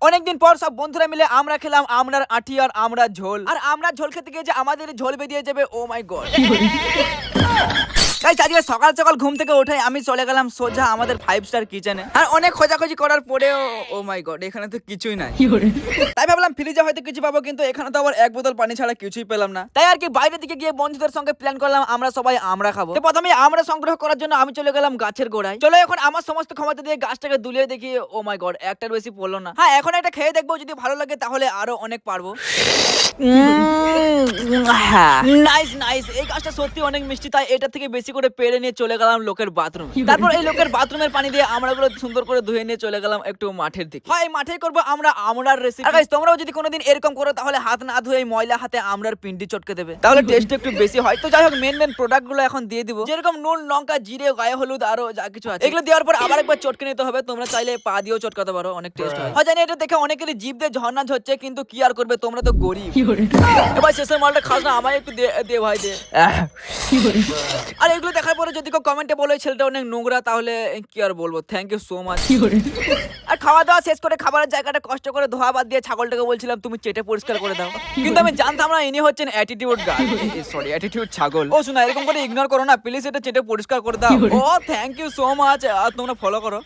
অনেকদিন পর সব বন্ধুরা মিলে আমরা খেলাম আমরার আঁটি আর আমরা ঝোল। আর আমরা ঝোল খেতে গিয়ে যে আমাদের ঝোল বেরিয়ে যাবে, ও মাই গড। গাইস, আজকে সকাল সকাল ঘুম থেকে উঠে আমি চলে গেলাম সোজা আমাদের 5 স্টার কিচেনে। আর অনেক খোঁজাখুঁজি করার পরেও ও মাই গড, এখানে তো কিছুই নাই। তাই ভাবলাম ফ্রিজে হয়তো কিছু পাবো, কিন্তু এখানে তো আবার এক বোতল পানি ছাড়া কিছুই পেলাম না। তাই আর কি বাইরের দিকে গিয়ে বন্ধুদের সঙ্গে প্ল্যান করলাম আমরা সবাই আমরা খাবো। তো প্রথমে আমরা সংগ্রহ করার জন্য আমি চলে গেলাম গাছের গোড়ায়। চলো এখন আমার সমস্ত ক্ষমতা দিয়ে গাছটাকে দুলিয়ে দেখি। ও মাই গড, একটার বেশি পড়লো না। হ্যাঁ, এখন এটা খেয়ে দেখবো, যদি ভালো লাগে তাহলে আরো অনেক পারবো। নাইস নাইস, এই গাছটা সত্যি অনেক মিষ্টি, তাই এটা থেকে বেশি করে পেড়ে নিয়ে চলে গেলাম লোকের বাথরুম। তারপর এই লোকের বাথরুমের পানি দিয়ে আমরাগুলো সুন্দর করে ধুয়ে নিয়ে চলে গেলাম একটু মাঠের দিকে। হয় মাঠেই করবো আমরা আমরার রেসিপি। আর গাইস, তোমরাও যদি কোনোদিন এরকম করো তাহলে হাত না ধুয়ে ময়লা হাতে আমরার পিন্ডি চটকে দেবে, তাহলে টেস্ট একটু বেশি হয়। তো যাই হোক, মেন প্রোডাক্ট গুলো এখন দিয়ে দিব, যেরকম নুন, লঙ্কা, জিরে, গায়ে হলুদ, আরো যা কিছু আছে। এগুলো দেওয়ার পর আবার একবার চটকে নিতে হবে। তোমরা চাইলে পা দিয়েও চটকাতে পারো, অনেক টেস্ট হয়। হয় জানি এটা দেখে অনেকেরই জিভ দিয়ে ঝর্ণা ঝরছে, কিন্তু কি আর করবে, তোমরা তো গরিব। এবার শেষের মালটা খাস না, আমায় একটু দে ভাই দে। আর এগুলো দেখার পরে যদি কেউ কমেন্টে বলে ছেলেটা অনেক নোংরা, তাহলে কি আর বলবো, থ্যাংক ইউ সো মাচ। আর খাওয়া দাওয়া শেষ করে খাবারের জায়গাটা কষ্ট করে ধোয়া বাদ দিয়ে ছাগলটাকে বলছিলাম তুমি চেটে পরিষ্কার করে দাও, কিন্তু আমি জানতাম না ইনি হচ্ছেন অ্যাটিটিউড গাই, সরি অ্যাটিটিউড ছাগল। ও শোনা, এরকম করে ইগনোর করো না প্লিজ, এটা চেটে পরিষ্কার করে দাও। ও থ্যাংক ইউ সো মাচ, আর তোমরা ফলো করো।